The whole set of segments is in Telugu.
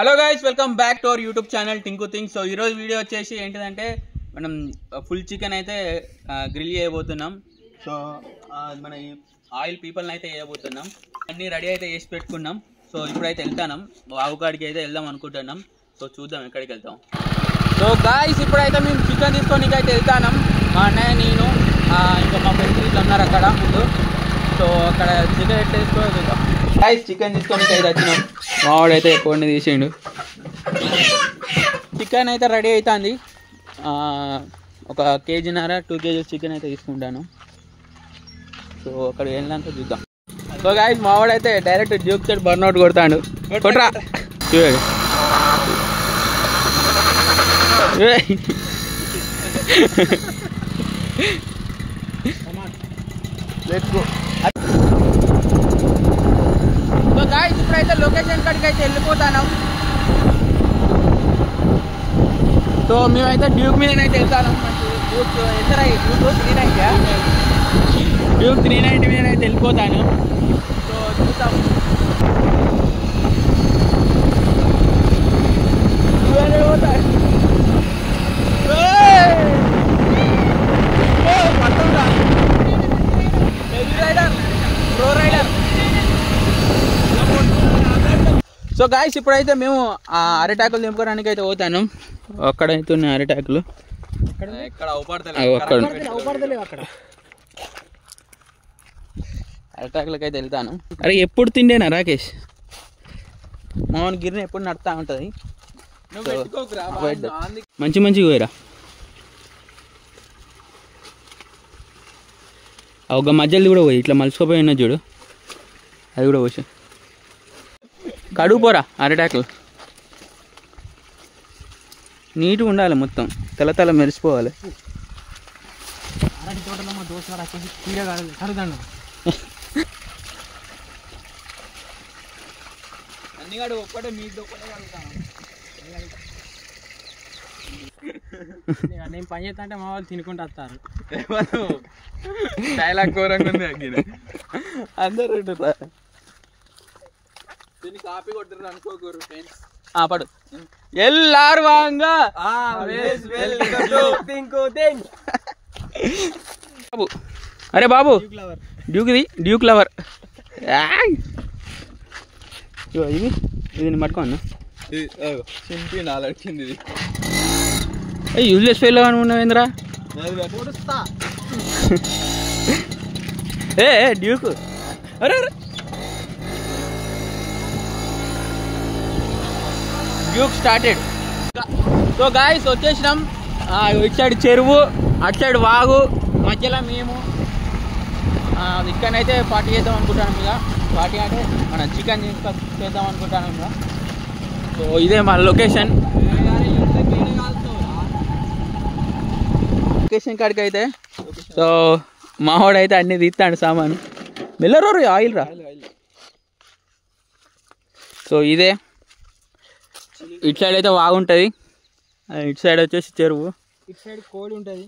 Hello guys, welcome back to our YouTube channel Tinku things. So ఈరోజు వీడియో వచ్చేసి ఏంటిదంటే మనం ఫుల్ చికెన్ అయితే గ్రిల్ చేయబోతున్నాం. సో మన ఆయిల్ పీపుల్ని అయితే వేయబోతున్నాం. అన్నీ రెడీ అయితే వేసి పెట్టుకున్నాం. సో ఇప్పుడైతే వెళ్తాం, ఆవుకాడికి అయితే వెళ్దాం అనుకుంటున్నాం. సో చూద్దాం ఎక్కడికి వెళ్తాం. సో గాయస్, ఇప్పుడైతే మేము చికెన్ తీసుకోనికి అయితే వెళ్తాం. మా అన్నయ్య, నేను, ఇంకా మా ఫ్రెండ్స్ ఇట్లా ఉన్నారు అక్కడ ముందు. సో అక్కడ చికెన్ ఎట్లా వేసుకో చూద్దాం. గాయస్, చికెన్ తీసుకోనికి అయితే వచ్చినాం. మావాడైతే కొన్ని తీసిండు. చికెన్ అయితే రెడీ అవుతుంది. ఒక కేజీన్నర 2 kgs చికెన్ అయితే తీసుకుంటాను. సో అక్కడ వెళ్ళినాక చూద్దాం. సో గాయస్, మావాడైతే డైరెక్ట్ డ్యూక్ తోటి బర్న్అవుట్ కొడతాడు. కొట్రా చూడండి. సో గాయస్, ఇప్పుడైతే లొకేషన్ కాడికి అయితే వెళ్ళిపోతాను. సో మేమైతే డ్యూక్ మీదనైతే వెళ్తాను. డ్యూక్ ఎంత డ్యూక్ 390 మీదనైతే వెళ్ళిపోతాను. సో చూద్దాం. సో గాయస్, ఇప్పుడైతే మేము అరిటాకులు దింపుకోవడానికి అయితే పోతాను. అక్కడైతే ఉన్నాయి అరిటాకులు. అరిటాకులకి అయితే వెళ్తాను. అరే ఎప్పుడు తిండేనా రాకేష్? మామూలు గిరిని ఎప్పుడు నడుతూ ఉంటుంది. మంచి మంచిగా పోయిరా. ఒక మధ్యలో కూడా పోయి ఇట్లా మలుచుకోపోయి ఉన్నది చూడు, అది కూడా పోసి కడుగు పోరా. అరిటాకులు నీట్గా ఉండాలి, మొత్తం తెల్ల మెరిసిపోవాలి. నేను పని చేస్తా అంటే మా వాళ్ళు తినుకుంటూ వస్తారు. డైలాగ్ ఘోరంగా ఉంది. అందరూ కాపీ కొట్టారు అనుకోకూరు ఫ్రెండ్స్. పడు ఎల్లారు వాంగా బాబు. అరే బాబు, డ్యూక్ లవర్. ఇది పట్టుకోన్నా చింపి ఇది యూజ్లెస్ ఫెయిల్ అనుకున్నావేంద్రా? ఏ డ్యూక్. అరే డ్యూక్ స్టార్టెడ్. సో గాయస్, వచ్చేసినాం. ఇటు సైడ్ చెరువు, అటు సైడ్ వాగు, మధ్యలో మేము ఇక్కడనైతే పార్టీ చేద్దాం అనుకుంటాను. ఇక పార్టీ అంటే మన చికెన్ చేద్దాం అనుకుంటాను ఇక. సో ఇదే మా లొకేషన్. లొకేషన్ కాడికి అయితే సో మావాడు అయితే అన్నీ తీస్తాడు సామాను. మెల్లరోరు ఆయిల్ రా. సో ఇదే ఇటు సైడ్ అయితే బాగుంటుంది, ఇటు సైడ్ వచ్చేసి చెరువు. ఇటు సైడ్ కోడి ఉంటుంది,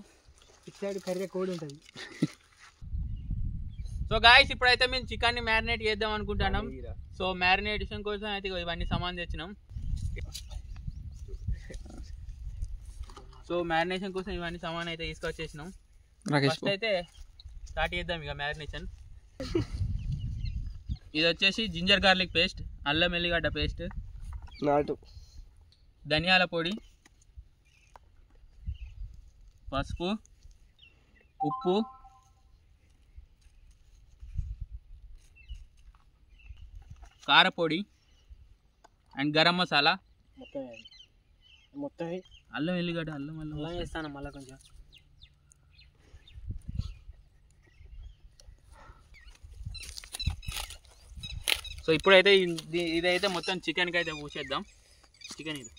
ఇటు సైడ్ కర్రీ కోడి ఉంటుంది. సో గాయస్, ఇప్పుడైతే మేము చికెన్ని మ్యారినేట్ చేద్దాం అనుకుంటున్నాం. సో మ్యారినేషన్ కోసం అయితే ఇవన్నీ సామాన్ తెచ్చినాం. సో మ్యారినేషన్ కోసం ఇవన్నీ సామాన్ అయితే తీసుకొచ్చేసినాం. ఫస్ట్ అయితే స్టార్ట్ చేద్దాం ఇక మ్యారినేషన్. ఇది వచ్చేసి జింజర్ గార్లిక్ పేస్ట్, అల్లం ఎల్లిగడ్డ పేస్ట్, ధనియాల పొడి, పసుపు, ఉప్పు, కారపొడి అండ్ గరం మసాలా. మొత్తం అల్లం ఎల్లిగడ్డ అల్లం వేస్తాను మళ్ళీ కొంచెం. సో ఇప్పుడైతే ఇదైతే మొత్తం చికెన్కి అయితే పూసేద్దాం. చికెన్ ఇది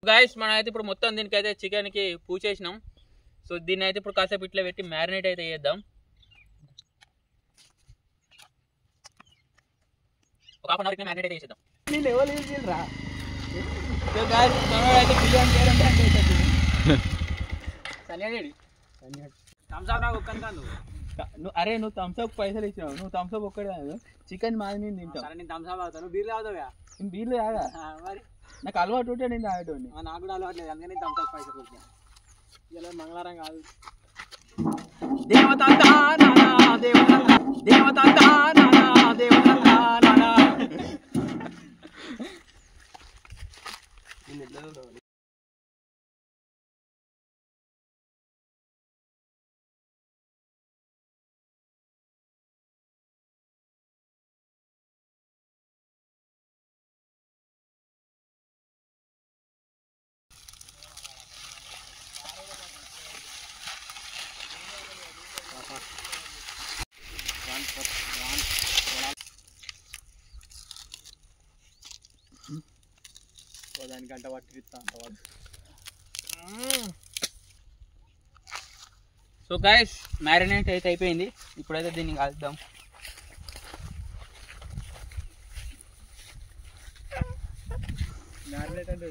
గైస్ మనం అయితే ఇప్పుడు మొత్తం దీనికైతే చికెన్కి పూచేసినాం. సో దీన్ని అయితే ఇప్పుడు కాసేపు ఇట్లా పెట్టి మ్యారినేట్ అయితే చేద్దాం. ఒక హాఫ్ అన్ అవర్ మ్యారినేట్ అయితే చేద్దాం. సో గైస్ మనోడు అయితే బిర్యానీ అరే నువ్వు థమ్స్అప్ పైసలు ఇచ్చినావు, నువ్వు థమ్స్అప్ ఒక్కడే కాదు చికెన్ మాది నేను తింటావు. నేను థమ్స్అప్ అవుతాను, బీర్లు తాగుతావా? నేను బీర్లు తాగా, మరి నాకు అలవాటు ఉంటే నేను తాగేటోని. నాకు కూడా అలవాటు లేదు, అందుకని థమ్స్అప్ పైసలు వచ్చినా. ఇలా మంగళవారం కాదు. దేవతంతా నానా దేవతంతా దేవతంతా నానా దేవతంతా నానా. గంట పట్టిస్తా. సో గైస్ మ్యారినేట్ అయితే అయిపోయింది, ఇప్పుడైతే దీన్ని కలుద్దాం. మ్యారినేట్ అంటే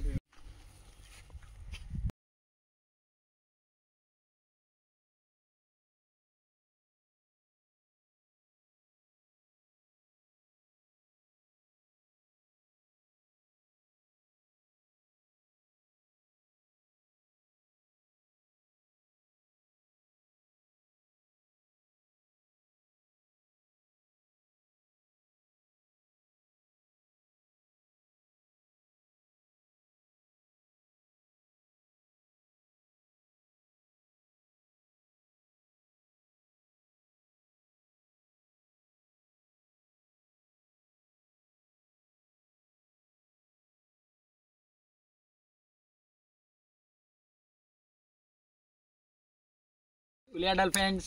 उलियाडल फ्रेंड्स,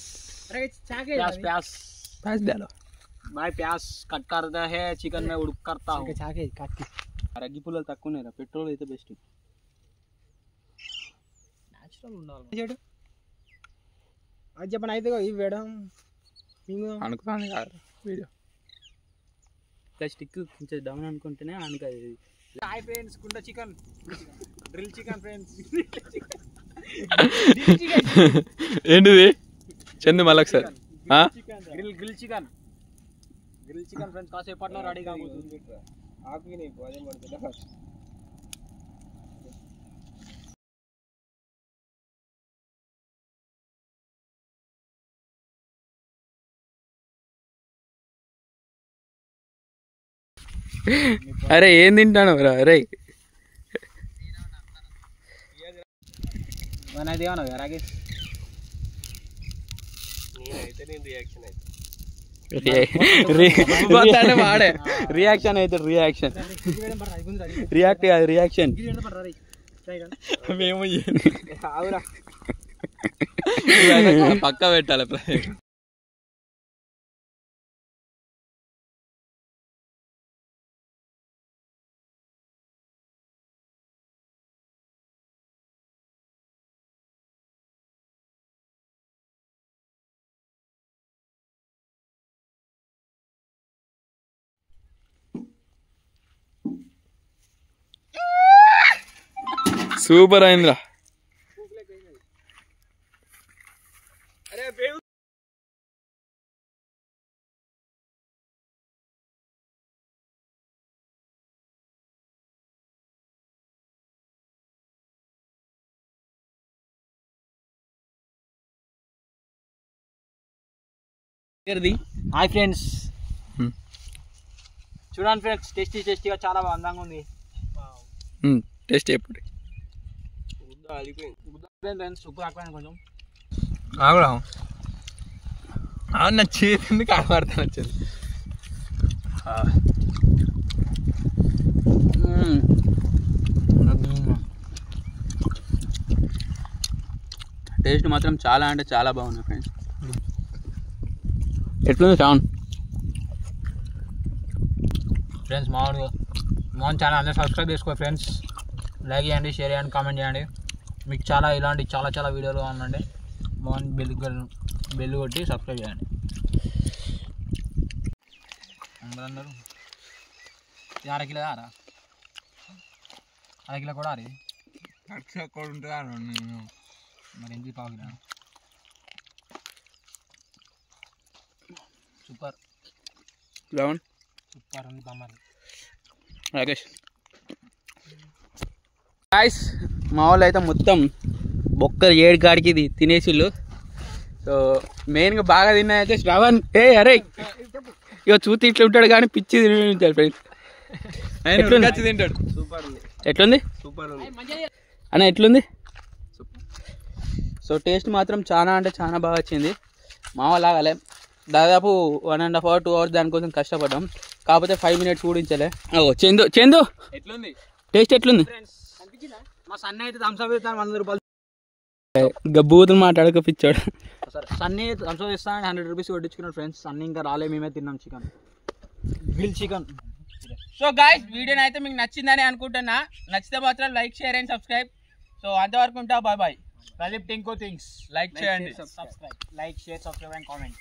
प्याज प्याज प्याज डालो भाई, प्याज कट करता है चिकन में उड़क करता हूँ. అరగ్గి పుల్లలు తక్కువనే రా, పెట్రోల్ అయితే బెస్ట్. న్యాచురల్ ఉండాలి. అది చెప్పండి అయితే ఇవి వేయడం అనుకున్నాను కాదు వీడియో. ఇంకా స్టిక్ కొంచెం డౌన్ అనుకుంటేనే అనుకోదు. హాయ్ ఫ్రెండ్స్, కుండ చికెన్ డ్రిల్ చికెన్ ఫ్రెండ్స్. ఏంటిది చందు మళ్ళీ సార్ గ్రిల్ చికెన్ ఫ్రెండ్స్ కాసేపట్లో రెడీ కాబోతుంది. అరే ఏం తింటాను అరే వాడే రియాక్షన్ అయితే రియాక్షన్ రియాక్ట్ కాదు రియాక్షన్. మేము పక్క పెట్టాలి. సూపర్ అయిందిరా. హాయ్ ఫ్రెండ్స్, చూడండి ఫ్రెండ్స్, టేస్టీగా చాలా అందంగా ఉంది. టేస్ట్ ఎప్పుడు ఉప్పు ఆకపోయినా కొంచెం నా చేతింది కాపాడుతాను వచ్చేది. టేస్ట్ మాత్రం చాలా అంటే చాలా బాగుంది ఫ్రెండ్స్. ఎట్లుంది శ్రావణ్ ఫ్రెండ్స్? మోహన్ ఛానల్ అందరూ సబ్స్క్రైబ్ చేసుకో ఫ్రెండ్స్, లైక్ చేయండి, షేర్ చేయండి, కామెంట్ చేయండి. మీకు చాలా ఇలాంటి చాలా వీడియోలు కావాలంటే బెల్ కొట్టి సబ్స్క్రైబ్ చేయండి. అందరూ అరకిలో అర కిలో కూడా అరే కూడా ఉంటుందా మరి ఎంత పావుకిలో సూపర్ ఉంది బొమ్మలు. రాకేష్ గాయ్స్, మా వాళ్ళు అయితే మొత్తం బొక్కలు ఏడు కాడికి ఇది తినేసిళ్ళు. సో మెయిన్గా బాగా తిన్నాయితే శ్రవణ్. అరే ఇక చూసి ఇట్లా ఉంటాడు కానీ పిచ్చి తింటాడు ఫ్రెండ్స్. తింటాడు. ఎట్లుంది సూపర్ అన్న, ఎట్లుంది? సో టేస్ట్ మాత్రం చాలా అంటే చాలా బాగా వచ్చింది. మామూలాగాలే దాదాపు 1.5 hours 2 hours దానికోసం కష్టపడ్డాం. కాకపోతే 5 minutes ఊడించలే. చందు ఎట్లుంది టేస్ట్ ఎట్లుంది? మా సన్నీ అయితే థమ్స్అప్ ఇస్తాను 100 రూపాయలు. గబ్బూతులు మాట్లాడక పిచ్చాడు. సరే సన్నీ థమ్స్అప్ ఇస్తాను 100 రూపీస్ కొట్టించుకున్నాడు ఫ్రెండ్స్. సన్నీ ఇంకా రాలే, మేమే తిన్నాం గ్రిల్ చికెన్. సో గాయ్స్, వీడియోని అయితే మీకు నచ్చిందని అనుకుంటున్నా. నచ్చితే మాత్రం like, share and subscribe. So అంతవరకు ఉంటా, బాయ్ బాయ్. ప్రదీప్ టింకో థింగ్స్. లైక్ చేయండి, subscribe, like, share, subscribe and comment.